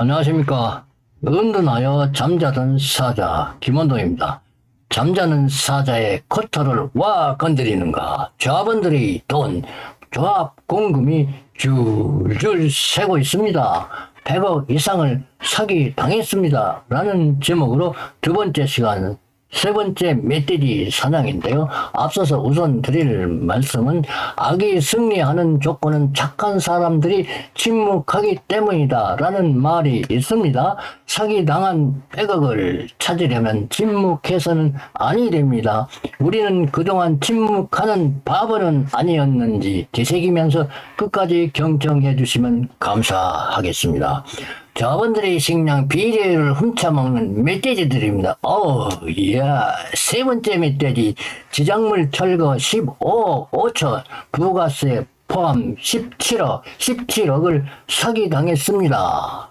안녕하십니까. 은둔하여 잠자던 사자 김원동입니다. 잠자는 사자의 커터를 와 건드리는가. 조합원들의 돈, 조합 공금이 줄줄 새고 있습니다. 100억 이상을 사기 당했습니다. 라는 제목으로 두 번째 시간, 세 번째 멧돼지 사냥인데요. 앞서서 우선 드릴 말씀은 악이 승리하는 조건은 착한 사람들이 침묵하기 때문이다 라는 말이 있습니다. 사기당한 100억을 찾으려면 침묵해서는 아니 됩니다. 우리는 그동안 침묵하는 바보는 아니었는지 되새기면서 끝까지 경청해 주시면 감사하겠습니다. 저분들의 식량 비리를 훔쳐먹는 멧돼지들입니다. 이야, 세 번째 멧돼지 지작물 철거 15억 5천, 부가세 포함 17억을 사기당했습니다.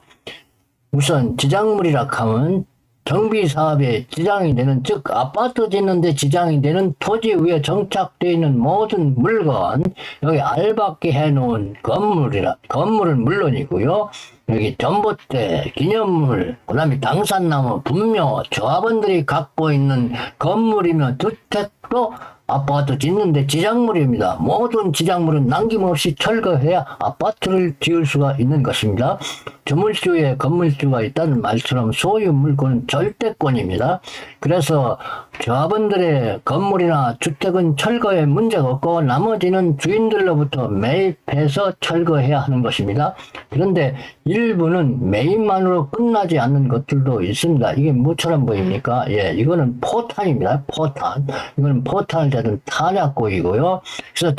우선 지작물이라 하면 정비사업에 지장이 되는, 즉 아파트 짓는데 지장이 되는 토지 위에 정착되어 있는 모든 물건, 여기 알박기 해놓은 건물은 물론이고요. 여기 전봇대, 기념물, 그 다음에 당산나무, 분묘, 조합원들이 갖고 있는 건물이며 주택도 아파트 짓는데 지작물입니다. 모든 지작물은 남김없이 철거해야 아파트를 지을 수가 있는 것입니다. 주물주에 건물주가 있다는 말처럼 소유 물권은 절대권입니다. 그래서 조합원들의 건물이나 주택은 철거에 문제가 없고 나머지는 주인들로부터 매입해서 철거해야 하는 것입니다. 그런데 일부는 매입만으로 끝나지 않는 것들도 있습니다. 이게 뭐처럼 보입니까? 이거는 포탄입니다. 포탄. 이거는 포탄을 대든 탄약고이고요. 그래서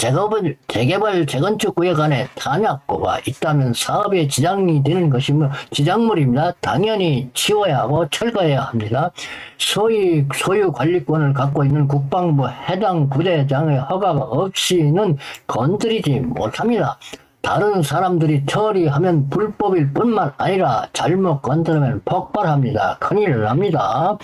재개발, 재건축 구역 안에 탄약고가 있다면 사업에 지장이 되는 것이면 지작물입니다. 당연히 치워야 하고 철거해야 합니다. 소유 관리권을 갖고 있는 국방부 해당 부대장의 허가가 없이는 건드리지 못합니다. 다른 사람들이 처리하면 불법일 뿐만 아니라 잘못 건드리면 폭발합니다. 큰일 납니다.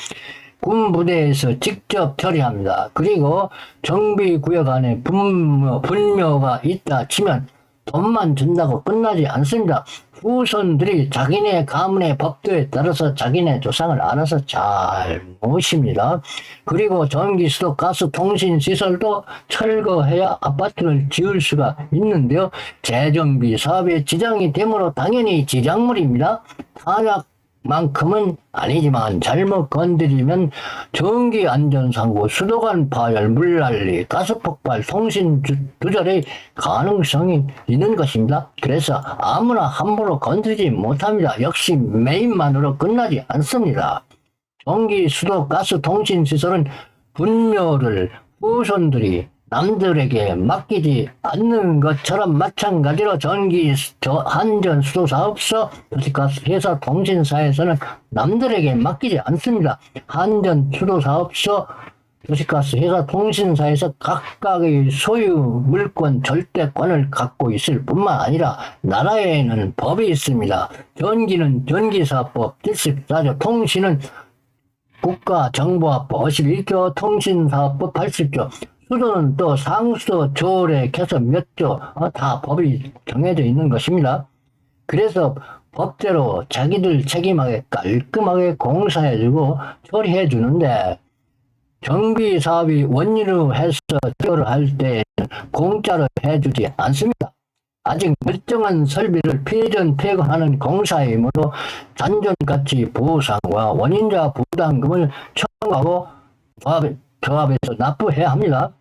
군부대에서 직접 처리합니다. 그리고 정비구역 안에 분묘가 있다 치면 돈만 준다고 끝나지 않습니다. 후손들이 자기네 가문의 법도에 따라서 자기네 조상을 알아서 잘 모십니다. 그리고 전기, 수도, 가스, 통신 시설도 철거해야 아파트를 지을 수가 있는데요. 재정비 사업에 지장이 되므로 당연히 지작물입니다. 탄약만큼은 아니지만 잘못 건드리면 전기 안전사고, 수도관 파열, 물난리, 가스폭발, 통신 두절의 가능성이 있는 것입니다. 그래서 아무나 함부로 건드리지 못합니다. 역시 매입만으로 끝나지 않습니다. 전기, 수도, 가스, 통신 시설은 분묘를 후손들이 남들에게 맡기지 않는 것처럼 마찬가지로 전기, 한전, 수도사업소, 도시가스 회사, 통신사에서는 남들에게 맡기지 않습니다. 한전, 수도사업소, 도시가스 회사, 통신사에서 각각의 소유 물권, 절대권을 갖고 있을 뿐만 아니라 나라에는 법이 있습니다. 전기는 전기사법 74조, 통신은 국가정보화법 51조, 통신사업법 80조, 수도는 또 상수도 조례 개선 몇 조, 다 법이 정해져 있는 것입니다. 그래서 법대로 자기들 책임하게 깔끔하게 공사해주고 처리해 주는데, 정비 사업이 원인으로 해서 처리를 할 때에는 공짜로 해주지 않습니다. 아직 멀쩡한 설비를 폐전폐건하는 공사이므로 잔존가치 보상과 원인자 부담금을 청구하고 조합에서 납부해야 합니다.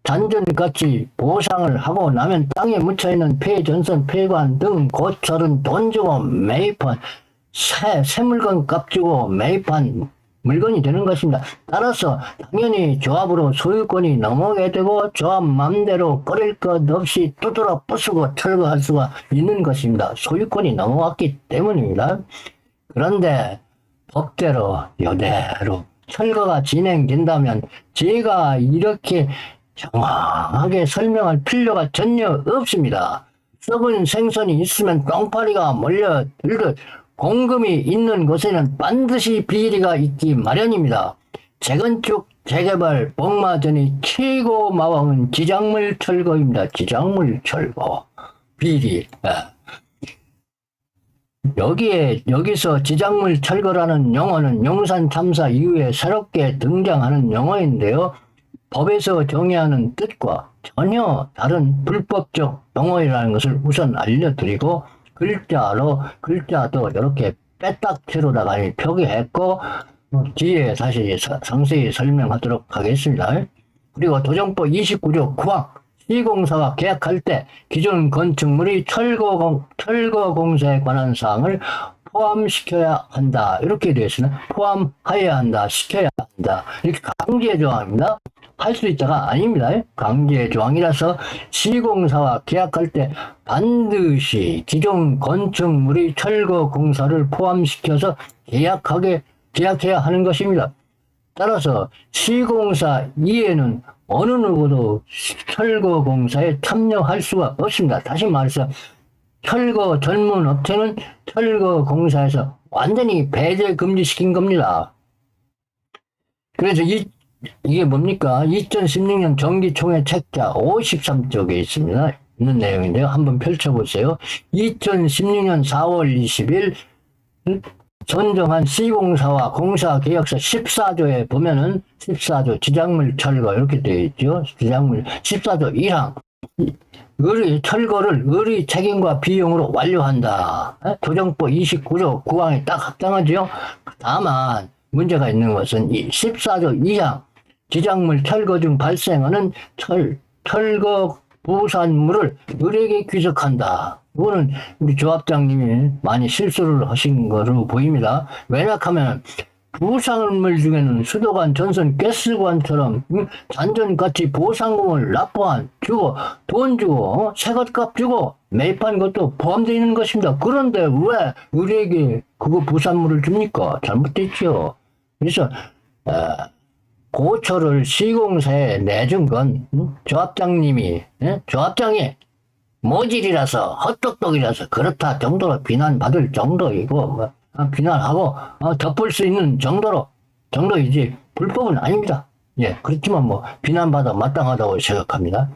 잔존가치 보상을 하고 나면 땅에 묻혀있는 폐전선, 폐관 등 고철은 돈 주고 매입한 새 물건 값 주고 매입한 물건이 되는 것입니다. 따라서 당연히 조합으로 소유권이 넘어가게 되고 조합 맘대로 버릴 것 없이 두드러 부수고 철거할 수가 있는 것입니다. 소유권이 넘어갔기 때문입니다. 그런데 법대로 이대로 철거가 진행된다면 제가 이렇게 정확하게 설명할 필요가 전혀 없습니다. 썩은 생선이 있으면 똥파리가 몰려들듯 공금이 있는 곳에는 반드시 비리가 있기 마련입니다. 재건축, 재개발, 복마전이 최고 마왕은 지작물 철거입니다. 지작물 철거, 비리. 여기서 지작물 철거라는 용어는 용산 참사 이후에 새롭게 등장하는 용어인데요. 법에서 정의하는 뜻과 전혀 다른 불법적 용어이라는 것을 우선 알려드리고, 글자도 이렇게 빼딱체로다가 표기했고, 뒤에 다시 상세히 설명하도록 하겠습니다. 그리고 도정법 29조 9항 시공사와 계약할 때 기존 건축물이 철거공사에 관한 사항을 포함시켜야 한다. 이렇게 되어 있으나 포함하여야 한다. 시켜야 한다. 이렇게 강제 조항입니다. 할 수 있다가 아닙니다. 강제 조항이라서 시공사와 계약할 때 반드시 기존 건축물이 철거공사를 포함시켜서 계약해야 하는 것입니다. 따라서 시공사 이외에는 어느 누구도 철거공사에 참여할 수가 없습니다. 다시 말해서 철거 전문 업체는 철거공사에서 완전히 배제 금지시킨 겁니다. 그래서 이게 뭡니까? 2016년 정기총회 책자 53쪽에 있는 내용인데요. 한번 펼쳐보세요. 2016년 4월 20일 선정한 시공사와 공사계약서 14조에 보면은 14조 지작물 철거 이렇게 되어 있죠. 지작물 14조 1항 철거를 의리 책임과 비용으로 완료한다. 도정법 29조 9항에 딱 합당하죠. 다만 문제가 있는 것은 이 14조 2항 지작물 철거 중 발생하는 철거 부산물을 의뢰에게 귀속한다. 이거는 우리 조합장님이 많이 실수를 하신 거로 보입니다. 왜냐하면 부산물 중에는 수도관, 전선, 가스관처럼 잔존가치 보상금을 주고 돈 주고 새것값 주고 매입한 것도 포함되어 있는 것입니다. 그런데 왜 의뢰에게 그거 부산물을 줍니까? 잘못됐죠. 그래서 고초를 시공사에 내준 건 조합장이 모질이라서 헛똑똑이라서 그렇다 정도로 비난받을 정도이고 비난하고 덮을 수 있는 정도이지 불법은 아닙니다. 예, 그렇지만 비난받아 마땅하다고 생각합니다.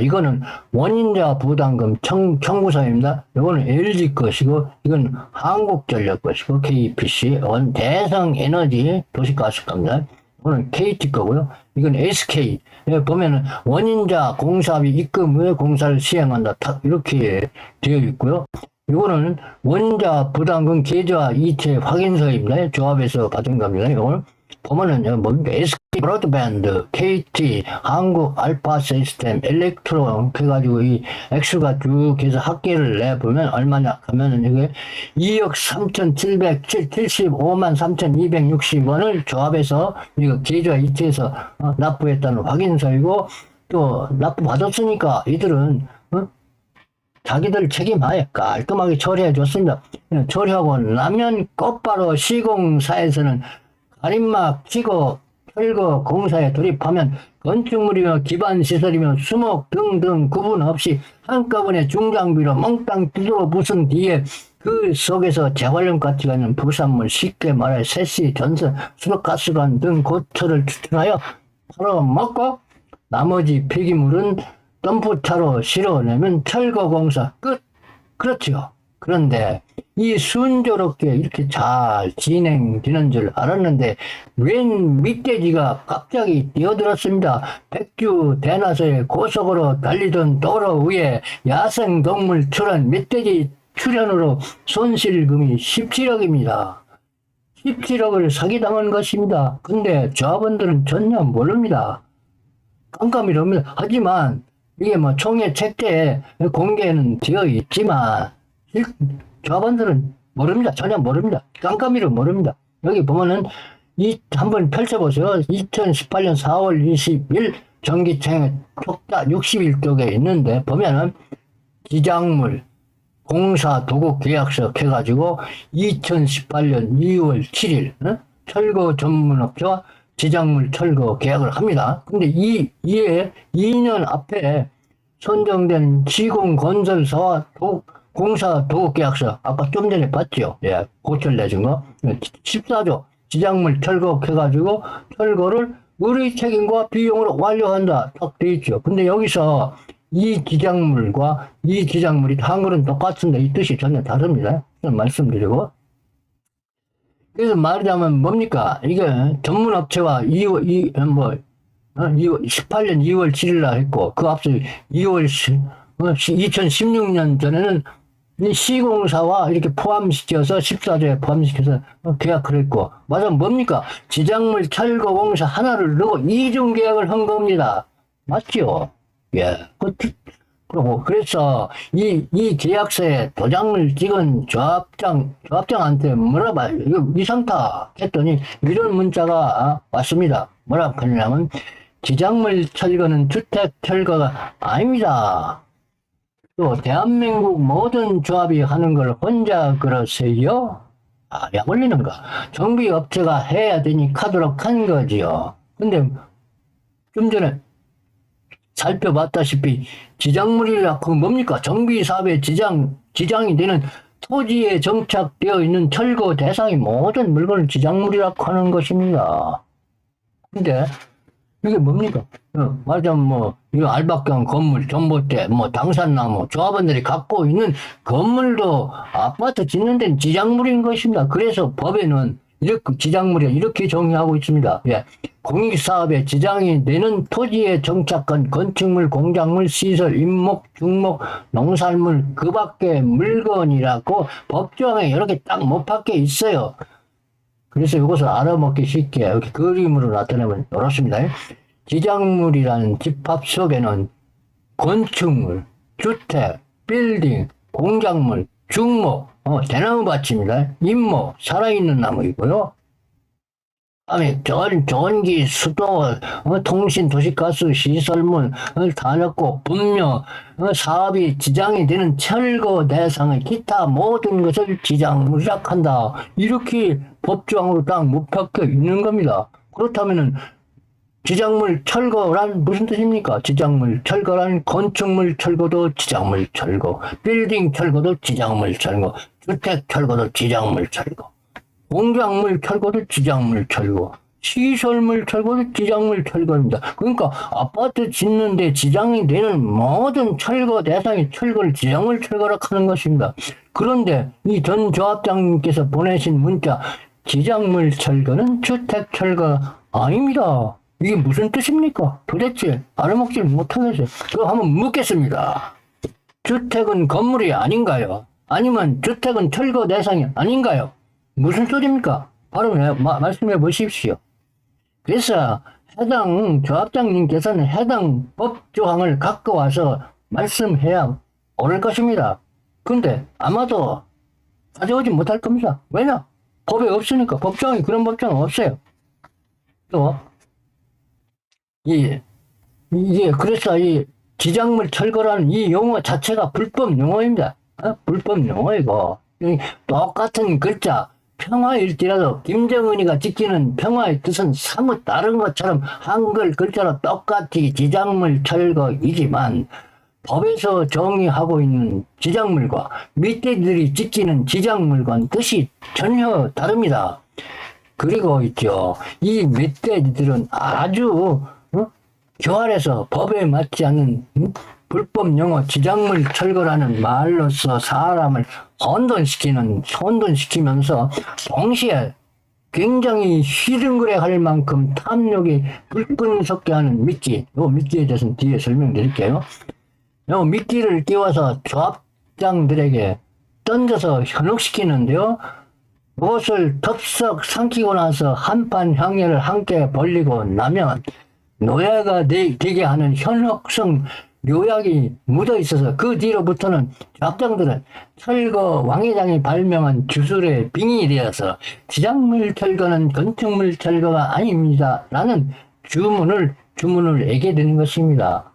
이거는 원인자 부담금 청구서입니다. 이거는 LG 것이고 이건 한국전력 것이고 KPC, 대성에너지 도시가스 겁니다. 이거는 KT 거고요. 이건 SK. 보면은 원인자 공사비 입금 후에 공사를 시행한다. 이렇게 되어 있고요. 이거는 원인자 부담금 계좌 이체 확인서입니다. 조합에서 받은 겁니다. 이걸 보면은 뭡니까? SK 브로드밴드, KT, 한국 알파 시스템, 엘렉트론 해가지고 이 액수가 쭉 해서 합계를 내보면 얼마냐 하면은 이게 2억 3,775만 3,260원을 조합에서 이거 계좌 이체해서 납부했다는 확인서이고, 또 납부 받았으니까 이들은 자기들 책임하에 깔끔하게 처리해 줬습니다. 처리하고 나면 곧바로 시공사에서는 가림막 치고 철거 공사에 돌입하면 건축물이며 기반시설이며 수목 등등 구분 없이 한꺼번에 중장비로 몽땅 두드러 부순 뒤에 그 속에서 재활용 가치가 있는 부산물, 쉽게 말해 세시, 전선, 수도가스관 등 고철을 추출하여 팔아먹고 나머지 폐기물은 덤프차로 실어내면 철거공사 끝. 그렇죠. 그런데 이 순조롭게 이렇게 잘 진행되는 줄 알았는데 웬 멧돼지가 갑자기 뛰어들었습니다. 백주 대나서에 고속으로 달리던 도로 위에 야생동물 출연 멧돼지 출연으로 손실금이 17억입니다. 17억을 사기당한 것입니다. 근데 조합원들은 전혀 모릅니다. 깜깜이랍니다. 하지만 이게 총회 책자에 공개는 되어 있지만 조합원들은 모릅니다. 전혀 모릅니다. 깜깜이로 모릅니다. 여기 보면은 한번 펼쳐보세요. 2018년 4월 20일 정기총회 촉자 61쪽에 있는데 보면은 지작물 공사 도구 계약서 해가지고 2018년 2월 7일 철거 전문업체와 지작물 철거 계약을 합니다. 근데 이에 2년 앞에 선정된 시공건설사와 공사 도구 계약서 아까 좀 전에 봤죠. 예, 고철 내준 거 14조 지작물 철거 해가지고 철거를 의리 책임과 비용으로 완료한다 딱 돼 있죠. 근데 여기서 이 지작물과 이 지작물이 한글은 똑같은데 이 뜻이 전혀 다릅니다. 말씀드리고. 그래서 말하자면 뭡니까? 이게 전문 업체와 18년 2월 7일 날 했고, 그 앞서 2016년 전에는 이 시공사와 이렇게 포함시켜서 14조에 포함시켜서 계약을 했고, 맞아 뭡니까? 지작물 철거공사 하나를 넣고 이중 계약을 한 겁니다. 맞죠? 예. 그리고 그래서 이 계약서에 도장을 찍은 조합장한테 뭐라 말 이거 이상타 했더니 이런 문자가 왔습니다. 뭐라고 하냐면 지작물 철거는 주택 철거가 아닙니다. 또 대한민국 모든 조합이 하는 걸 혼자 그러세요? 아, 약 올리는가? 정비업체가 해야 되니까 하도록 한 거지요. 근데 좀 전에 살펴봤다시피 지작물이라 그 뭡니까? 정비사업의 지장이 되는 토지에 정착되어 있는 철거 대상이 모든 물건을 지작물이라고 하는 것입니다. 근데 이게 뭡니까? 말하자면 이거 알박경 건물, 전봇대, 당산나무, 조합원들이 갖고 있는 건물도 아파트 짓는 데는 지작물인 것입니다. 그래서 법에는 이렇게 지작물이 이렇게 정의하고 있습니다. 예. 공익사업에 지장이 되는 토지에 정착한 건축물, 공작물, 시설, 임목, 중목, 농산물, 그 밖에 물건이라고 법조항에 이렇게 딱 못 박혀 있어요. 그래서 이것을 알아먹기 쉽게 이렇게 그림으로 나타내면 이렇습니다. 지작물이라는 집합 속에는 건축물, 주택, 빌딩, 공작물, 중목, 대나무밭입니다. 임목, 살아있는 나무이고요. 다음에 전기, 수도, 통신, 도시가스, 시설물, 탄력고, 분묘, 사업이 지장이 되는 철거 대상의 기타 모든 것을 지작물이라 한다. 이렇게 법조항으로 딱 묻박혀 있는 겁니다. 그렇다면은 지작물 철거란 무슨 뜻입니까? 지작물 철거란 건축물 철거도 지작물 철거, 빌딩 철거도 지작물 철거, 주택 철거도 지작물 철거, 공작물 철거도 지작물 철거, 시설물 철거도 지작물 철거입니다. 그러니까 아파트 짓는데 지장이 되는 모든 철거 대상의 철거를 지작물 철거라고 하는 것입니다. 그런데 이 전 조합장님께서 보내신 문자 지작물 철거는 주택 철거 아닙니다. 이게 무슨 뜻입니까? 도대체 알아먹질 못하겠어요. 그럼 한번 묻겠습니다. 주택은 건물이 아닌가요? 아니면 주택은 철거 대상이 아닌가요? 무슨 소리입니까? 바로 말씀해 보십시오. 그래서 해당 조합장님께서는 해당 법조항을 갖고 와서 말씀해야 옳을 것입니다. 근데 아마도 가져오지 못할 겁니다. 왜냐? 법에 없으니까. 법조항이 그런 법조항은 없어요. 또 그래서 이 지작물 철거라는 이 용어 자체가 불법 용어입니다. 불법 용어이고, 똑같은 글자, 평화일지라도 김정은이가 지키는 평화의 뜻은 사뭇 다른 것처럼 한글 글자로 똑같이 지작물 철거이지만, 법에서 정의하고 있는 지작물과 밑에들이 지키는 지작물과는 뜻이 전혀 다릅니다. 그리고 있죠. 이 멧돼지들은 아주 교활해서 법에 맞지 않는 불법 용어 지작물 철거라는 말로서 사람을 혼돈시키면서 동시에 굉장히 시름거래 할 만큼 탐욕이 불끈 섞게 하는 미끼. 요 미끼에 대해서는 뒤에 설명드릴게요. 요 미끼를 띄워서 조합장들에게 던져서 현혹시키는데요. 무엇을 덥석 삼키고 나서 한판 향연을 함께 벌리고 나면 노예가 되게 하는 현혹성 묘약이 묻어 있어서 그 뒤로부터는 조합장들은 철거 왕회장이 발명한 주술의 빙이 되어서 지작물 철거는 건축물 철거가 아닙니다. 라는 주문을 애게 되는 것입니다.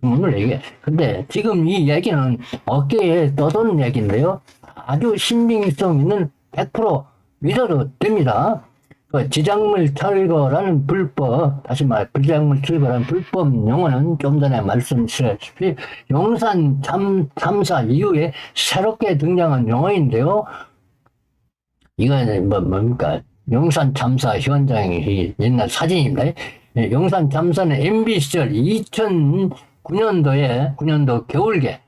주문을 애게. 근데 지금 이 얘기는 어깨에 떠도는 얘기인데요. 아주 신빙성 있는 100% 믿어도 됩니다. 지작물 철거라는 불법, 다시 말해 지작물 철거라는 불법 용어는 좀 전에 말씀드렸다시피 용산 참사 이후에 새롭게 등장한 용어인데요. 이거는 뭡니까? 용산 참사 현장이 옛날 사진입니다. 용산 참사는 MB 시절 1999년도 겨울에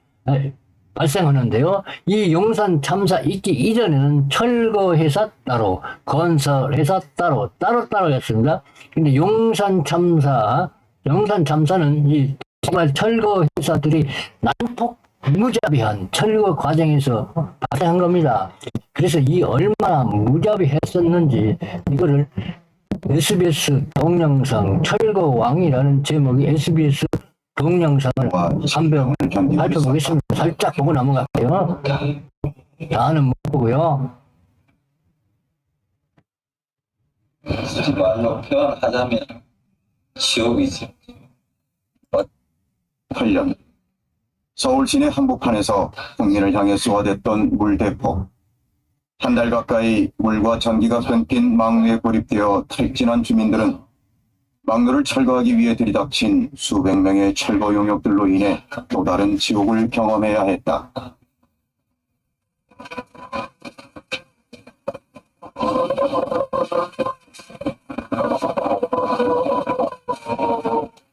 발생하는데요. 이 용산 참사 있기 이전에는 철거회사 따로, 건설회사 따로, 따로따로 했습니다. 근데 용산 참사는 이 정말 철거회사들이 난폭 무자비한 철거 과정에서 발생한 겁니다. 그래서 이 얼마나 무자비했었는지 이거를 SBS 동영상 철거왕이라는 제목의 SBS 동영상을 한번 살펴보겠습니다. 살짝 보고 넘어갈게요. 다는 못 보고요. 솔직히 말로 표현하자면 지옥이지. 8년 서울 시내 한복판에서 국민을 향해 쏘아댔던 물대포. 한 달 가까이 물과 전기가 끊긴 막루에 고립되어 탈진한 주민들은 막루를 철거하기 위해 들이닥친 수백 명의 철거 용역들로 인해 또 다른 지옥을 경험해야 했다.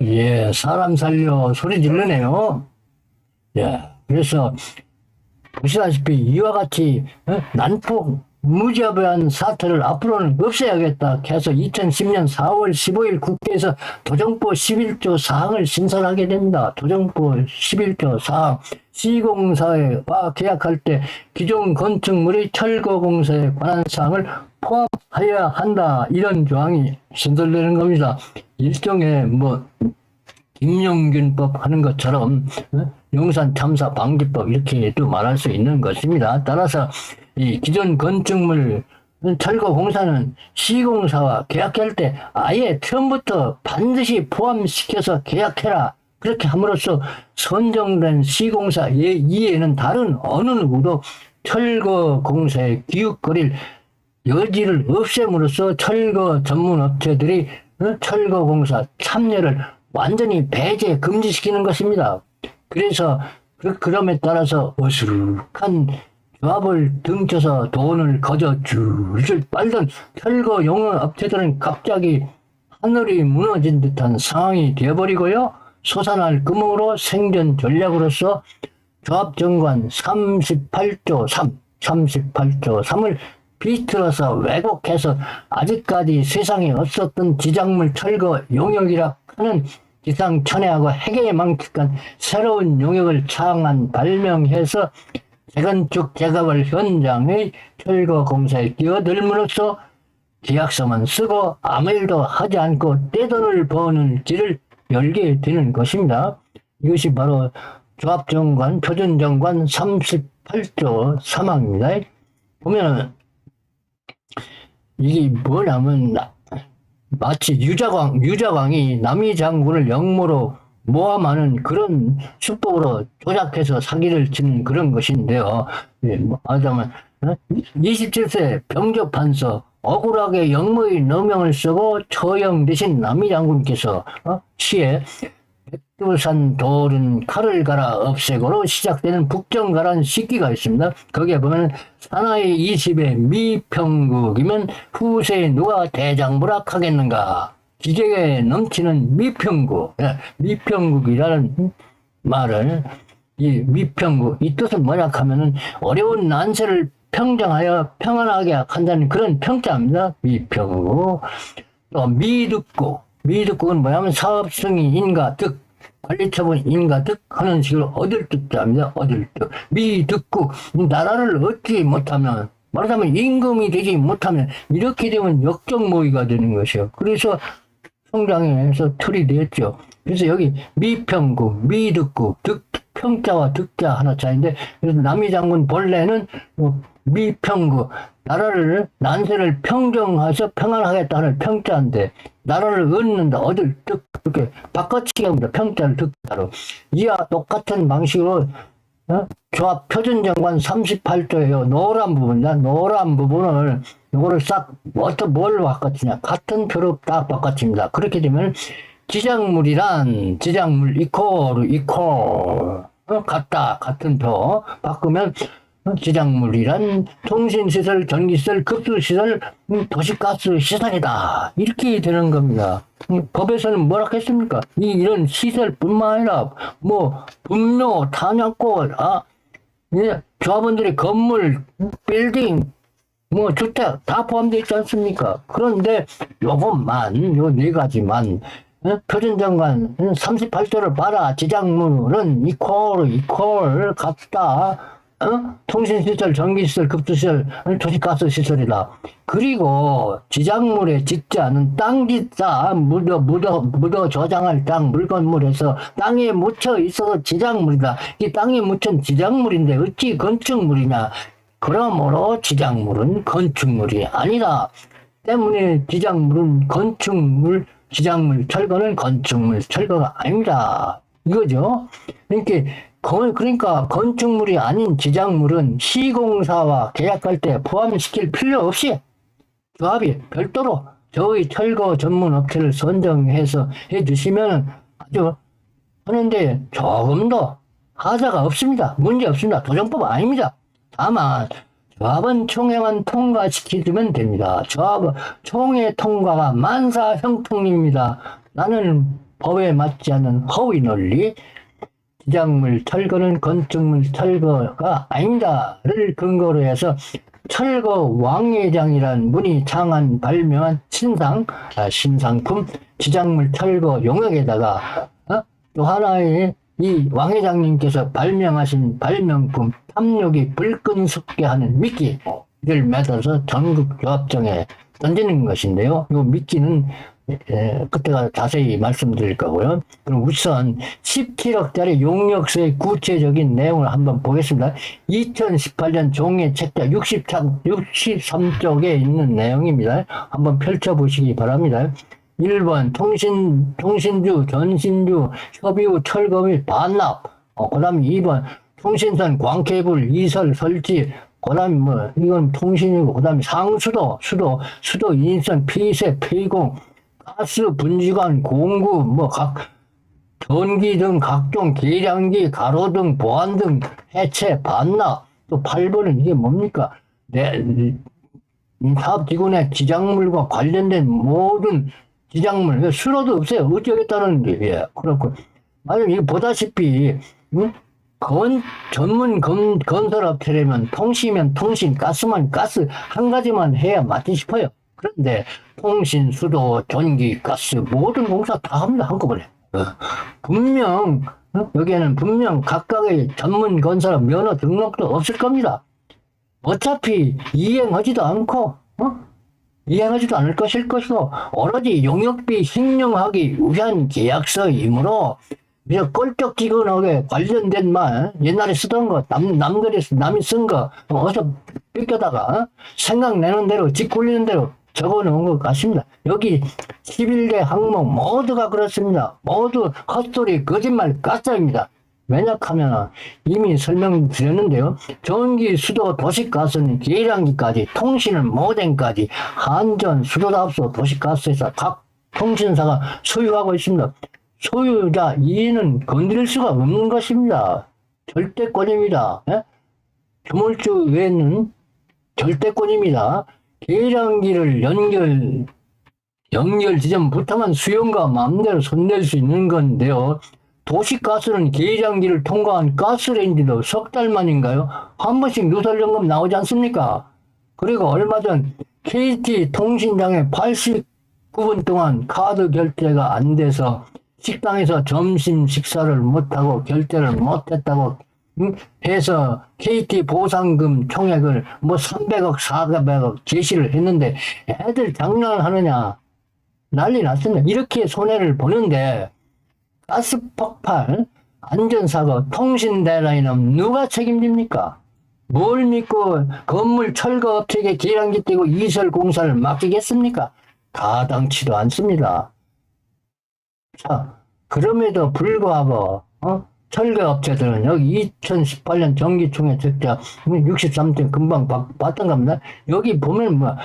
예, 사람 살려 소리 지르네요. 예, 그래서 보시다시피 이와 같이 난폭 무자비한 사태를 앞으로는 없애야겠다 해서 2010년 4월 15일 국회에서 도정법 11조 사항을 신설하게 됩니다. 도정법 11조 사항. 시공사와 계약할 때 기존 건축물의 철거 공사에 관한 사항을 포함하여야 한다. 이런 조항이 신설되는 겁니다. 일종의 김용균법 하는 것처럼 용산 참사 방지법 이렇게도 말할 수 있는 것입니다. 따라서 이 기존 건축물 철거 공사는 시공사와 계약할 때 아예 처음부터 반드시 포함시켜서 계약해라. 그렇게 함으로써 선정된 시공사 이외에는 다른 어느 누구도 철거 공사에 기웃거릴 여지를 없앰으로써 철거 전문 업체들이 철거 공사 참여를 완전히 배제 금지시키는 것입니다. 그래서 그럼에 따라서 어수룩한 조합을 등쳐서 돈을 거저 줄줄 빨던 철거 용역 업체들은 갑자기 하늘이 무너진 듯한 상황이 되어버리고요. 솟아날 구멍으로 생존 전략으로서 조합정관 38조 3을 비틀어서 왜곡해서 아직까지 세상에 없었던 지작물 철거 용역이라 하는 기상천외하고 핵에 망측한 새로운 용역을 발명해서 재건축 작업을 현장의 철거 공사에 끼어들므로써 계약서만 쓰고 아무 일도 하지 않고 떼돈을 버는 길을 열게 되는 것입니다. 이것이 바로 조합정관, 표준정관 38조 3항입니다. 보면은 이게 뭐냐면 마치 유자광이 남이 장군을 역모로 모함하는 그런 수법으로 조작해서 사기를 치는 그런 것인데요. 말하자면 27세 병조판서 억울하게 역모의 너명을 쓰고 처형되신 남이 장군께서 시에 백두산 돌은 칼을 갈아 없애고로 시작되는 북정가라는 시기가 있습니다. 거기에 보면 사나이 20의 미평국이면 후세에 누가 대장부락 하겠는가. 기적에 넘치는 미평국, 미평국이라는 말을 이 미평국 이 뜻은 뭐냐 하면은 어려운 난세를 평정하여 평안하게 한다는 그런 평자입니다. 미평국. 또 미득국은 뭐냐면 사업승이 인가득 관리처분 인가득 하는 식으로 얻을 뜻자입니다. 얻을 뜻. 미득국 나라를 얻지 못하면 말하자면 임금이 되지 못하면 이렇게 되면 역적모의가 되는 것이요. 그래서 성장에서 틀이 되었죠. 그래서 여기 미평국, 미득국, 평자와 득자 하나 차이인데 그래서 남이장군 본래는 미평국 나라를 난세를 평정해서 평안하겠다는 평자인데 나라를 얻는다 얻을 득 이렇게 바꿔치기 합니다. 평자를 득자로 이와 똑같은 방식으로 조합 표준정관 38조예요. 노란 부분이다. 노란 부분을 이거를 싹 뭘로 바꿔치냐 같은 표로 딱 바꿔칩니다. 그렇게 되면 지작물 이퀄 같다 같은 표 바꾸면 지작물이란 통신시설, 전기시설, 급수시설, 도시가스 시설이다. 이렇게 되는 겁니다. 법에서는 뭐라 했습니까? 이런 시설뿐만 아니라 뭐 분묘, 탄약고, 조합원들의 건물, 빌딩, 뭐 주택 다 포함되어 있지 않습니까? 그런데 요것만, 요 네 가지만, 표준정관 38조를 봐라. 지작물은 이퀄 같다. 통신시설, 전기시설, 급수시설, 도시가스시설이다. 그리고 지작물에 짓지 않은 땅짓사, 묻어 저장할 땅, 물건물에서 땅에 묻혀 있어서 지작물이다. 이 땅에 묻힌 지작물인데 어찌 건축물이냐. 그러므로 지작물은 건축물이 아니다. 때문에 지작물은 건축물, 지작물, 철거는 건축물, 철거가 아닙니다. 이거죠. 그러니까 건축물이 아닌 지작물은 시공사와 계약할 때 포함시킬 필요 없이 조합이 별도로 저희 철거 전문 업체를 선정해서 해주시면 아주 하는데 조금 더 하자가 없습니다. 문제 없습니다. 도정법 아닙니다. 다만 조합은 총회만 통과시키면 됩니다. 조합은 총회 통과가 만사형통입니다. 나는 법에 맞지 않는 허위 논리, 지작물 철거는 건축물 철거가 아닙니다를 근거로 해서 철거 왕회장이란 분이 창안 발명한 신상품 지작물 철거 용역에다가 또 하나의 이 왕회장님께서 발명하신 발명품 탐욕이 불끈 솟게 하는 미끼를 매달아서 전국 조합장에 던지는 것인데요. 이 미끼는 그때가 자세히 말씀드릴 거고요. 그럼 우선 17억짜리 용역서의 구체적인 내용을 한번 보겠습니다. 2018년 종의 책자 63쪽에 있는 내용입니다. 한번 펼쳐보시기 바랍니다. 1번 통신주, 전신주, 협의후 철거 및 반납. 그 다음에 2번 통신선, 광케이블, 이설, 설치. 그 다음에 이건 통신이고, 그 다음에 상수도, 수도, 인선, 피세, 폐공, 가스, 분지관, 공구, 전기 등 각종 계량기, 가로등, 보안등, 해체, 반납. 또 8번은 이게 뭡니까? 사업기관의 지작물과 관련된 모든 지작물, 수로도 없어요. 어쩌겠다는데, 예, 그렇고. 만약 이거 보다시피, 전문 건설업체라면 통신이면 통신, 가스만 가스, 한 가지만 해야 맞지 싶어요. 그런데 통신, 수도, 전기, 가스, 모든 공사 다 합니다. 한꺼번에. 여기에는 분명 각각의 전문 건설업 면허 등록도 없을 겁니다. 어차피 이행하지도 않고, 이행하지도 않을 것일 것이고, 오로지 용역비 횡령하기 위한 계약서이므로, 껄쩍지근하게 관련된 말, 옛날에 쓰던 거, 남이 쓴 거, 어서 뺏겨다가, 생각내는 대로, 짓굴리는 대로 적어 놓은 것 같습니다. 여기 11개 항목 모두가 그렇습니다. 모두 헛소리, 거짓말, 가짜입니다. 왜냐하면 이미 설명드렸는데요. 전기, 수도, 도시가스는 계량기까지, 통신은 모뎀까지, 한전, 수도답소, 도시가스에서 각 통신사가 소유하고 있습니다. 소유자 이해는 건드릴 수가 없는 것입니다. 절대권입니다. 조물주 외에는 절대권입니다. 계량기를 연결 지점부터만 수용과 마음대로 손댈 수 있는 건데요. 도시가스는 계량기를 통과한 가스레인지도 석 달 만인가요? 한 번씩 누설점검 나오지 않습니까? 그리고 얼마 전 KT 통신장에 89분 동안 카드 결제가 안 돼서 식당에서 점심 식사를 못하고 결제를 못했다고 해서 KT 보상금 총액을 300억, 400억 제시를 했는데 애들 장난하느냐 난리 났습니다. 이렇게 손해를 보는데 가스 폭발, 안전사고, 통신대란이면 누가 책임집니까? 뭘 믿고 건물 철거업체에 계량기 떼고 이설 공사를 맡기겠습니까? 가당치도 않습니다. 자, 그럼에도 불구하고 철거업체들은 여기 2018년 정기총회 책자 63점 금방 봤던 겁니다. 여기 보면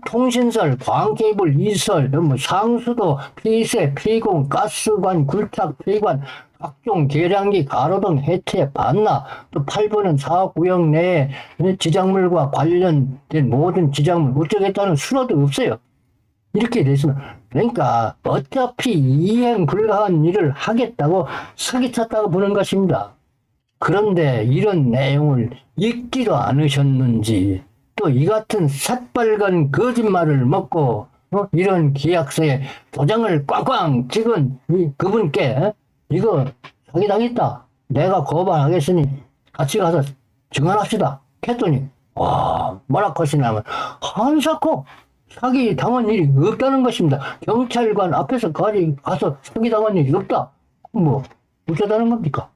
통신설, 광케이블, 이설, 상수도, 폐쇄, 폐공, 가스관, 굴착, 폐관, 각종 계량기, 가로등, 해체, 반납, 또 8번은 사업구역 내에 지작물과 관련된 모든 지작물, 어쩌겠다는 수로도 없어요. 이렇게 됐으면, 그러니까 어차피 이행 불가한 일을 하겠다고 사기쳤다고 보는 것입니다. 그런데 이런 내용을 읽지도 않으셨는지 또 이 같은 새빨간 거짓말을 먹고 이런 계약서에 도장을 꽝꽝 찍은 그분께 이거 사기당했다. 내가 고발하겠으니 같이 가서 증언합시다. 했더니 뭐라 하시냐면 한사코 사기 당한 일이 없다는 것입니다. 경찰관 앞에서 가서 사기 당한 일이 없다. 뭐 어쩌다는 겁니까?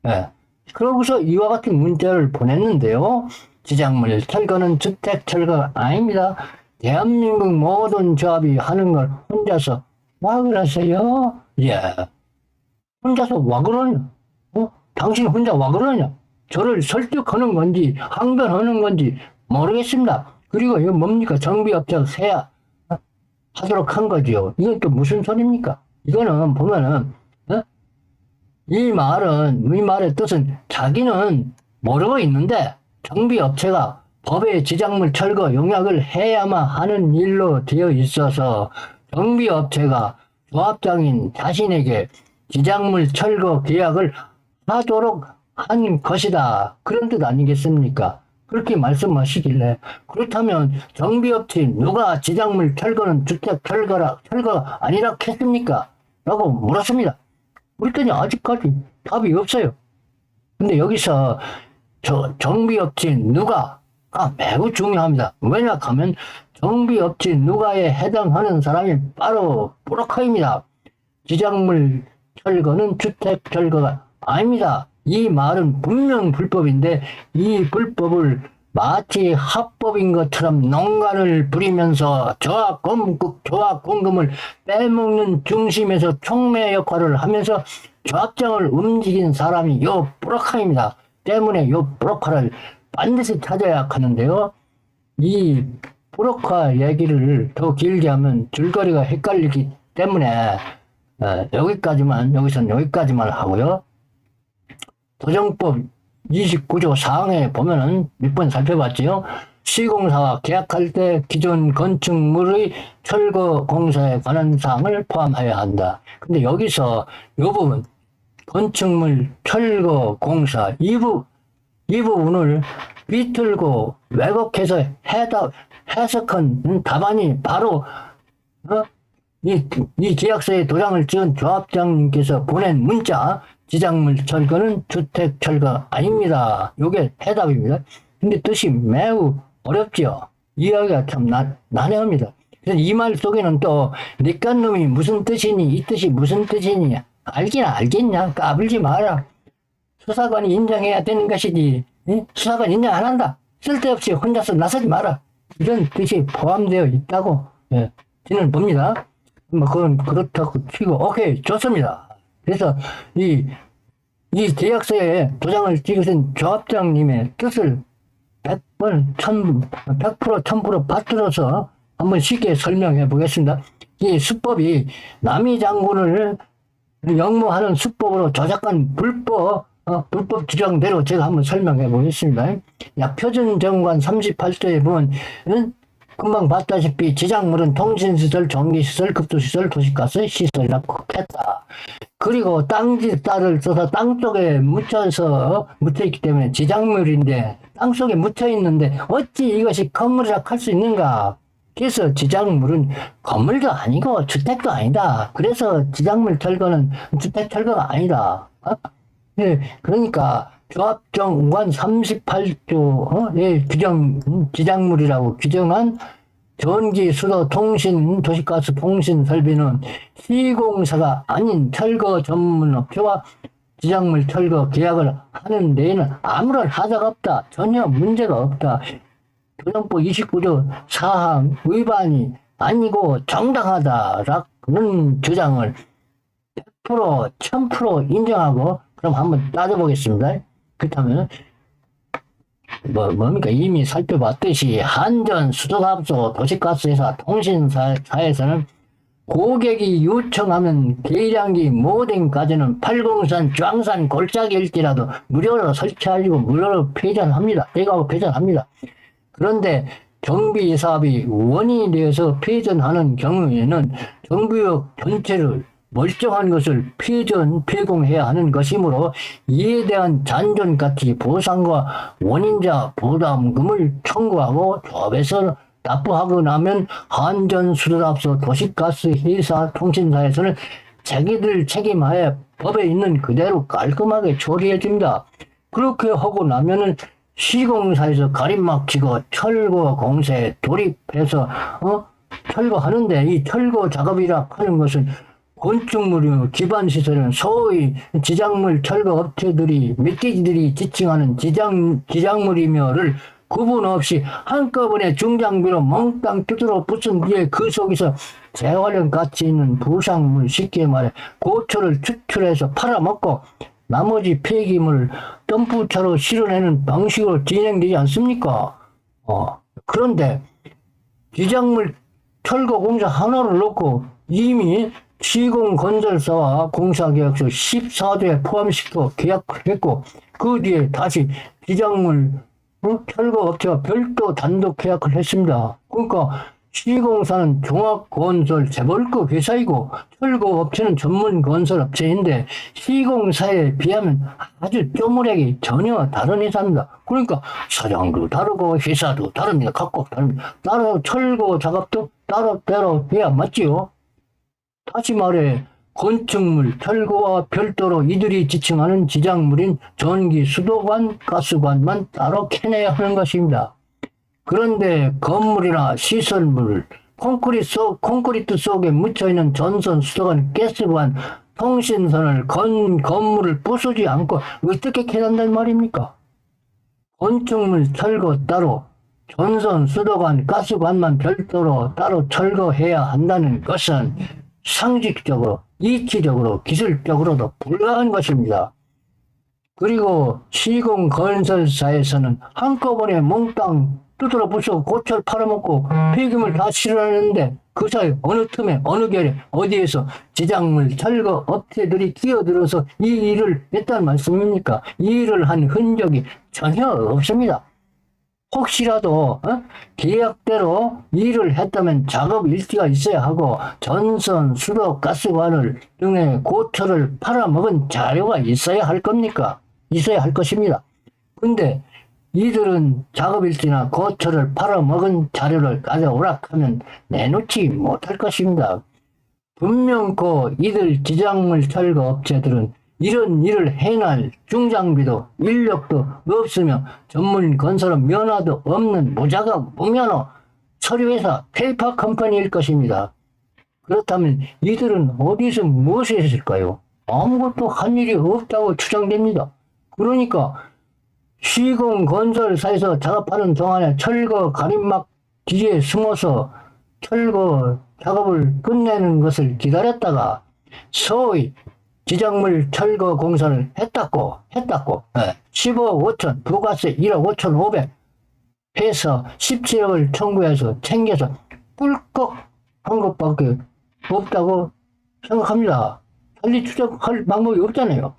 예. 그러고서 이와 같은 문자를 보냈는데요. 지작물 철거는 주택 철거가 아닙니다. 대한민국 모든 조합이 하는 걸 혼자서 와 그러세요? 예. 혼자서 와 그러냐? 당신 혼자 와 그러냐? 저를 설득하는 건지 항변하는 건지 모르겠습니다. 그리고 이거 뭡니까? 정비업체가 세야 하도록 한 거죠. 이건 또 무슨 소리입니까? 이거는 보면은 이 말의 뜻은 자기는 모르고 있는데 정비업체가 법의 지작물 철거 용역을 해야만 하는 일로 되어 있어서 정비업체가 조합장인 자신에게 지작물 철거 계약을 하도록 한 것이다. 그런 뜻 아니겠습니까? 그렇게 말씀하시길래 그렇다면 정비업체 누가 지작물 철거는 주택 철거가 아니라 했습니까? 라고 물었습니다. 그랬더니 아직까지 답이 없어요. 근데 여기서 정비업체 누가가 매우 중요합니다. 왜냐 하면 정비업체 누가에 해당하는 사람이 바로 브로커입니다. 지작물 철거는 주택 철거가 아닙니다. 이 말은 분명 불법인데 이 불법을 마치 합법인 것처럼 농간을 부리면서 조합 공금을 빼먹는 중심에서 촉매 역할을 하면서 조합장을 움직인 사람이 요 브로커입니다. 때문에 요 브로커를 반드시 찾아야 하는데요. 이 브로커 얘기를 더 길게 하면 줄거리가 헷갈리기 때문에 여기선 여기까지만 하고요. 도정법 29조 4항에 보면은 몇 번 살펴봤지요. 시공사와 계약할 때 기존 건축물의 철거 공사에 관한 사항을 포함해야 한다. 근데 여기서 이 부분 건축물 철거 공사 이 부분을 비틀고 왜곡해서 해석한 답안이 바로 이 계약서에 도장을 찍은 조합장님께서 보낸 문자 지작물 철거는 주택 철거 아닙니다. 요게 해답입니다. 근데 뜻이 매우 어렵죠. 이해하기가 참 난해합니다. 그래서 이 말 속에는 또 니깐 놈이 무슨 뜻이니 이 뜻이 무슨 뜻이니 알긴 알겠냐 까불지 마라. 수사관이 인정해야 되는 것이지 수사관 인정 안 한다. 쓸데없이 혼자서 나서지 마라. 이런 뜻이 포함되어 있다고 저는 봅니다. 뭐 그건 그렇다고 치고 오케이 좋습니다. 그래서 이 계약서에 도장을 찍으신 조합장님의 뜻을 100% 1000% 받들어서 한번 쉽게 설명해 보겠습니다. 이 수법이 남이 장군을 역모하는 수법으로 조작한 불법 주장대로 제가 한번 설명해 보겠습니다. 표준정관 38조에 보면 금방 봤다시피 지작물은 통신시설, 전기시설, 급수시설, 도시가스 시설이라 했다. 그리고 땅을 써서 땅 속에 묻혀있기 때문에 지작물인데 땅 속에 묻혀있는데 어찌 이것이 건물이라 할 수 있는가? 그래서 지작물은 건물도 아니고 주택도 아니다. 그래서 지작물 철거는 주택 철거가 아니다. 그러니까 조합정관 38조의 지작물이라고 규정한 전기, 수도, 통신, 도시가스, 통신 설비는 시공사가 아닌 철거 전문업체와 지작물 철거 계약을 하는 데에는 아무런 하자가 없다. 전혀 문제가 없다. 도정법 29조 4항 위반이 아니고 정당하다라는 주장을 100% 1000% 인정하고 그럼 한번 따져보겠습니다. 그렇다면 뭡니까? 이미 살펴봤듯이 한전, 수도사업소, 도시가스회사, 통신사에서는 고객이 요청하면 계량기, 모뎀까지는 팔공산, 쫙산, 골짜기일지라도 무료로 설치하고 무료로 폐전합니다. 배가고 폐전합니다. 그런데 정비 사업이 원인이 되어서 폐전하는 경우에는 정비역 전체를 멀쩡한 것을 폐공해야 하는 것이므로 이에 대한 잔존가치 보상과 원인자 부담금을 청구하고 조합에서 납부하고 나면 한전수도사업소 도시가스회사 통신사에서는 자기들 책임하에 법에 있는 그대로 깔끔하게 처리해 줍니다. 그렇게 하고 나면은 시공사에서 가림막 치고 철거 공사에 돌입해서 철거하는데, 이 철거 작업이라 하는 것은 건축물이며 기반시설은 소위 지작물 철거 업체들이 멧돼지들이 지칭하는 지작물이며를 구분 없이 한꺼번에 중장비로 몽땅 뜯어 부순 뒤에 그 속에서 재활용 가치 있는 부상물, 쉽게 말해 고철을 추출해서 팔아먹고 나머지 폐기물을 덤프차로 실어내는 방식으로 진행되지 않습니까? 그런데 지작물 철거 공사 하나를 놓고 이미 시공건설사와 공사계약서 14조에 포함시켜 계약을 했고, 그 뒤에 다시 지작물 철거업체와 별도 단독 계약을 했습니다. 그러니까 시공사는 종합건설 재벌급 회사이고 철거업체는 전문건설업체인데 시공사에 비하면 아주 쪼무레기 전혀 다른 회사입니다. 그러니까 사장도 다르고 회사도 다릅니다. 각각 다릅니다. 따로 철거 작업도 따로따로 해야 맞지요. 다시 말해 건축물 철거와 별도로 이들이 지칭하는 지작물인 전기, 수도관, 가스관만 따로 캐내야 하는 것입니다. 그런데 건물이나 시설물, 콘크리트 속에 묻혀있는 전선, 수도관, 가스관, 통신선을 건물을 부수지 않고 어떻게 캐낸단 말입니까? 건축물 철거 따로, 전선, 수도관, 가스관만 별도로 따로 철거해야 한다는 것은 상식적으로, 이치적으로, 기술적으로도 불가한 것입니다. 그리고 시공건설사에서는 한꺼번에 몽땅 뜯어 부수고 고철 팔아먹고 폐기물 다 실어내는데 그 사이 어느 틈에 어느 결에 어디에서 지작물 철거 업체들이 끼어들어서 이 일을 했다는 말씀입니까? 이 일을 한 흔적이 전혀 없습니다. 혹시라도 계약대로 일을 했다면 작업 일지가 있어야 하고 전선, 수도, 가스관을 등의 고철을 팔아먹은 자료가 있어야 할 겁니까? 있어야 할 것입니다. 근데 이들은 작업 일지나 고철을 팔아먹은 자료를 가져오라 하면 내놓지 못할 것입니다. 분명코 이들 지작물 철거 업체들은 이런 일을 해낼 중장비도 인력도 없으며 전문 건설업 면허도 없는 무자격 무면허 서류회사 페이퍼 컴퍼니일 것입니다. 그렇다면 이들은 어디서 무엇을 했을까요? 아무것도 한 일이 없다고 추정됩니다. 그러니까 시공건설사에서 작업하는 동안에 철거 가림막 뒤에 숨어서 철거 작업을 끝내는 것을 기다렸다가 소위 지작물 철거 공사를 했다고 15억 5천 부가세 1억 5천 5백 해서 17억을 청구해서 챙겨서 꿀꺽 한 것밖에 없다고 생각합니다. 달리 추적할 방법이 없잖아요.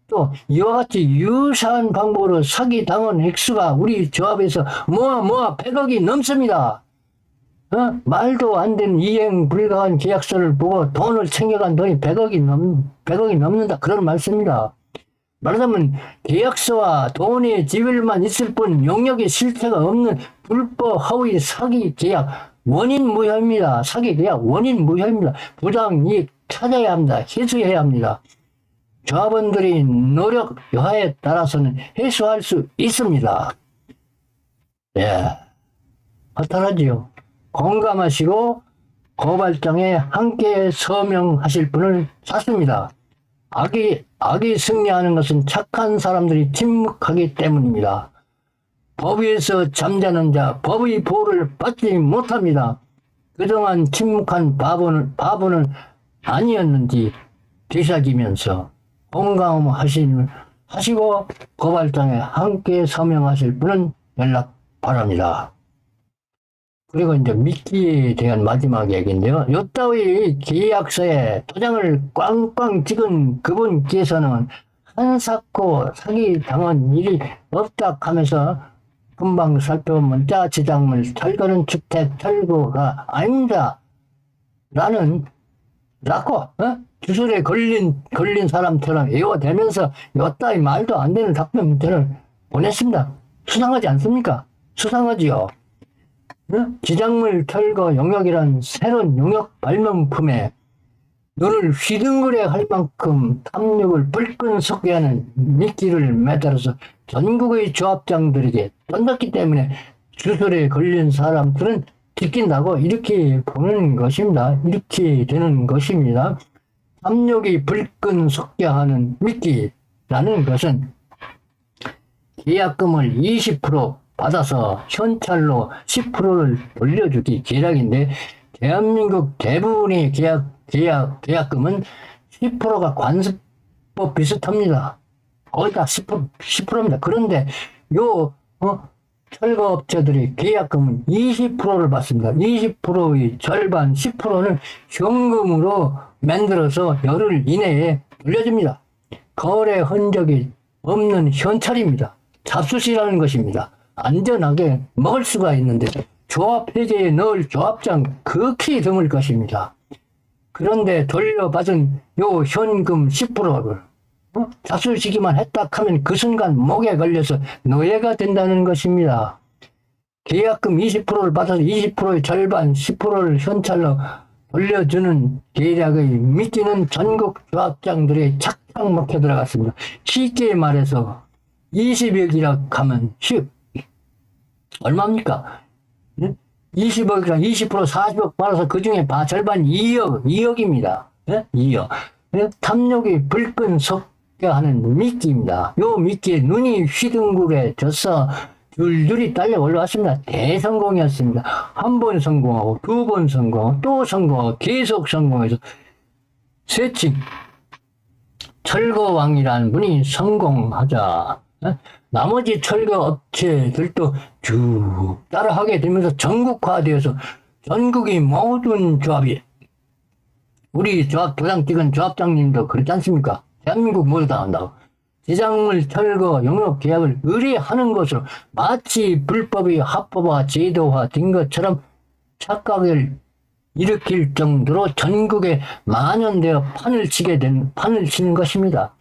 또 이와 같이 유사한 방법으로 사기당한 액수가 우리 조합에서 모아 100억이 넘습니다. 말도 안 되는 이행 불가한 계약서를 보고 돈을 챙겨간 돈이 100억이 넘는다. 그런 말씀입니다. 말하자면 계약서와 돈의 지별만 있을 뿐 용역의 실체가 없는 불법 허위 사기 계약 원인 무효입니다. 사기 계약 원인 무효입니다. 부당 이익 찾아야 합니다. 해소해야 합니다. 조합원들이 노력 여하에 따라서는 해소할 수 있습니다. 예, 허탈하지요. 공감하시고 고발장에 함께 서명하실 분을 찾습니다. 악이 승리하는 것은 착한 사람들이 침묵하기 때문입니다. 법 위에서 잠자는 자 법의 보호를 받지 못합니다. 그동안 침묵한 바보는 아니었는지 되새기면서 공감하시고 고발장에 함께 서명하실 분은 연락 바랍니다. 그리고 이제 미끼에 대한 마지막 얘기인데요. 요따위 계약서에 도장을 꽝꽝 찍은 그분께서는 한사코 사기 당한 일이 없다 하면서 금방 살펴보면 자치작물 철거는 주택 철거가 아닙니다. 라고 주술에 걸린 사람처럼 애워대면서 요따위 말도 안 되는 답변 문자를 보냈습니다. 수상하지 않습니까? 수상하지요. 지작물 철거 용역이란 새로운 용역 발명품에 눈을 휘둥그레 할 만큼 탐욕을 불끈 솟게하는 미끼를 매달아서 전국의 조합장들에게 던졌기 때문에 주술에 걸린 사람들은 지킨다고 이렇게 보는 것입니다. 이렇게 되는 것입니다. 탐욕이 불끈 솟게 하는 미끼라는 것은 계약금을 20% 받아서 현찰로 10%를 돌려주기 계약인데 대한민국 대부분의 계약금은 10%가 관습법 비슷합니다. 거의 다 10%입니다. 그런데 철거업체들이 계약금은 20%를 받습니다. 20%의 절반 10%는 현금으로 만들어서 열흘 이내에 돌려줍니다. 거래 흔적이 없는 현찰입니다. 잡숫이라는 것입니다. 안전하게 먹을 수가 있는데 조합 회계에 넣을 조합장 극히 드물 것입니다. 그런데 돌려받은 요 현금 10%를 잡수시기만 했다 하면 그 순간 목에 걸려서 노예가 된다는 것입니다. 계약금 20%를 받아서 20%의 절반 10%를 현찰로 돌려주는 계략의 미끼는 전국 조합장들의 착착 먹혀 들어갔습니다. 쉽게 말해서 20억이라 하면 얼마입니까? 20억이랑 20% 40억 받아서 그 중에 절반 2억입니다. 2억. 탐욕이 불끈 솟게 하는 미끼입니다. 요 미끼에 눈이 휘둥그레져서 줄줄이 딸려 올라왔습니다. 대성공이었습니다. 한 번 성공하고, 두 번 성공하고, 또 성공하고, 계속 성공해서, 세칭, 철거왕이라는 분이 성공하자. 나머지 철거 업체들도 쭉 따라하게 되면서 전국화되어서 전국의 모든 조합이, 우리 조합 도장 찍은 조합장님도 그렇지 않습니까? 대한민국 모두 다 한다고. 지작물 철거 용역 계약을 의뢰하는 것으로 마치 불법이 합법화 제도화된 것처럼 착각을 일으킬 정도로 전국에 만연되어 판을 치는 것입니다.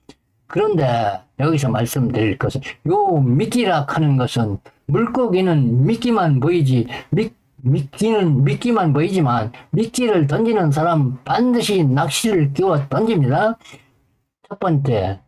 그런데 여기서 말씀드릴 것은 요 미끼라 하는 것은 물고기는 미끼만 보이지 미끼는 미끼만 보이지만 미끼를 던지는 사람 반드시 낚시를 끼워 던집니다. 첫 번째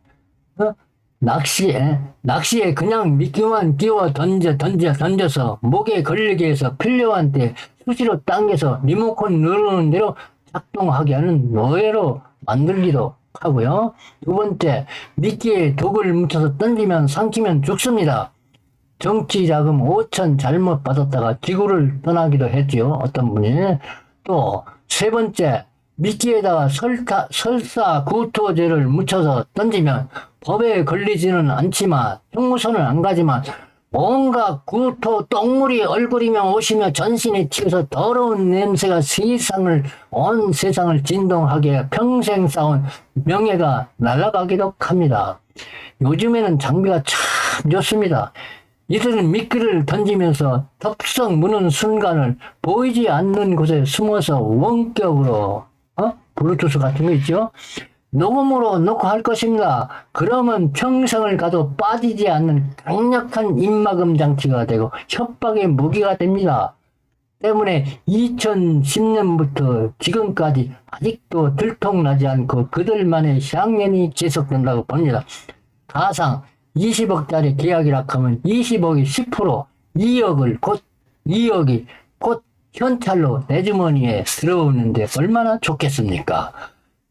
낚시에 그냥 미끼만 끼워 던져서 목에 걸리게 해서 필요한 때 수시로 당겨서 리모컨 누르는 대로 작동하게 하는 노예로 만들기도 하고요. 두 번째, 미끼에 독을 묻혀서 던지면 삼키면 죽습니다. 정치 자금 5천 잘못 받았다가 지구를 떠나기도 했죠. 어떤 분이. 또 세 번째, 미끼에다가 설사 구토제를 묻혀서 던지면 법에 걸리지는 않지만 형무소는 안 가지만 온갖 구토 똥물이 얼굴이며 옷이며 전신에 튀어서 더러운 냄새가 온 세상을 진동하게 평생 쌓은 명예가 날아가기도 합니다. 요즘에는 장비가 참 좋습니다. 이들은 미끼를 던지면서 덥석 무는 순간을 보이지 않는 곳에 숨어서 원격으로 블루투스 같은 거 있죠? 녹음으로 놓고 할 것입니다. 그러면 평생을 가도 빠지지 않는 강력한 입막음 장치가 되고 협박의 무기가 됩니다. 때문에 2010년부터 지금까지 아직도 들통나지 않고 그들만의 향연이 지속된다고 봅니다. 가상 20억짜리 계약이라 하면 20억이 10%, 2억이 곧 현찰로 내 주머니에 들어오는데 얼마나 좋겠습니까?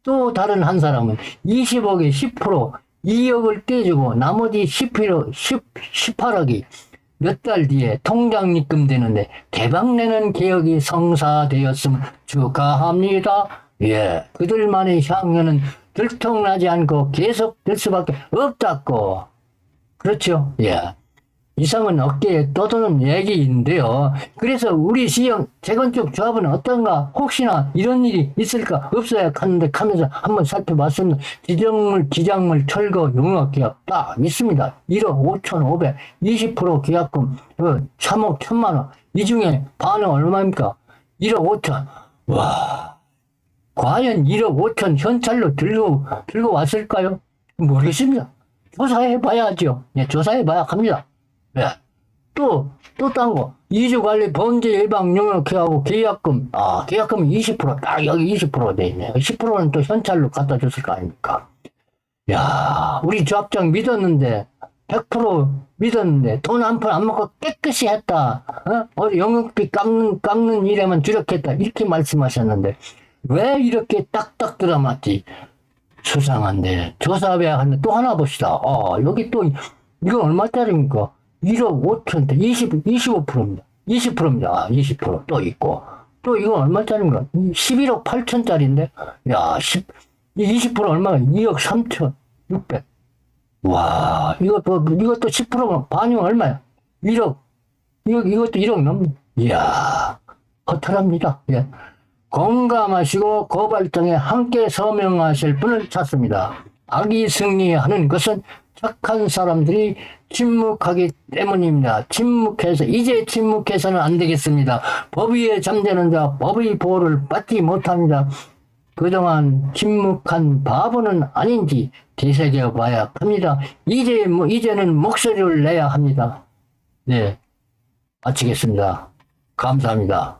또 다른 한 사람은 20억에 10%, 2억을 떼주고 나머지 18억이 몇 달 뒤에 통장 입금되는데 대박내는 개혁이 성사되었음을 축하합니다. 예, 그들만의 향연은 들통나지 않고 계속될 수밖에 없다고. 그렇죠? 예. 이상은 어깨에 떠도는 얘기인데요. 그래서 우리 시형 재건축 조합은 어떤가? 혹시나 이런 일이 있을까? 없어야 하는데 하면서 한번 살펴봤습니다. 기장물 철거 용역 계약 딱 있습니다. 1억 5,500, 20% 계약금 3억 1,000만 원. 이 중에 반은 얼마입니까? 1억 5천. 와, 과연 1억 5천 현찰로 들고 왔을까요? 모르겠습니다. 조사해 봐야죠. 예, 조사해 봐야 합니다. 예. 또 딴 거. 이주관리 범죄 예방 용역회하고 계약금. 계약금이 20%. 딱 여기 20% 돼 있네. 10%는 또 현찰로 갖다 줬을 거 아닙니까? 야, 우리 조합장 믿었는데, 100% 믿었는데, 돈 한 푼 안 먹고 깨끗이 했다. 용역비 깎는 일에만 주력했다. 이렇게 말씀하셨는데, 왜 이렇게 딱딱 들어맞지? 수상한데, 조사해야 하는데, 또 하나 봅시다. 여기 또, 이건 얼마짜리입니까? 1억 5천대, 25%입니다. 20%입니다. 20%. 또 있고. 또 이건 얼마짜리인가? 11억 8천짜리인데? 야, 20% 얼마가? 2억 3천 6백. 와, 이것도 10%면 반이면 얼마야? 1억. 이것도 1억 넘네. 이야, 허탈합니다. 예. 공감하시고 고발장에 함께 서명하실 분을 찾습니다. 악이 승리하는 것은 착한 사람들이 침묵하기 때문입니다. 이제 침묵해서는 안 되겠습니다. 법 위에 잠자는 자 법의 보호를 받지 못합니다. 그동안 침묵한 바보는 아닌지 되새겨 봐야 합니다. 이제는 목소리를 내야 합니다. 네, 마치겠습니다. 감사합니다.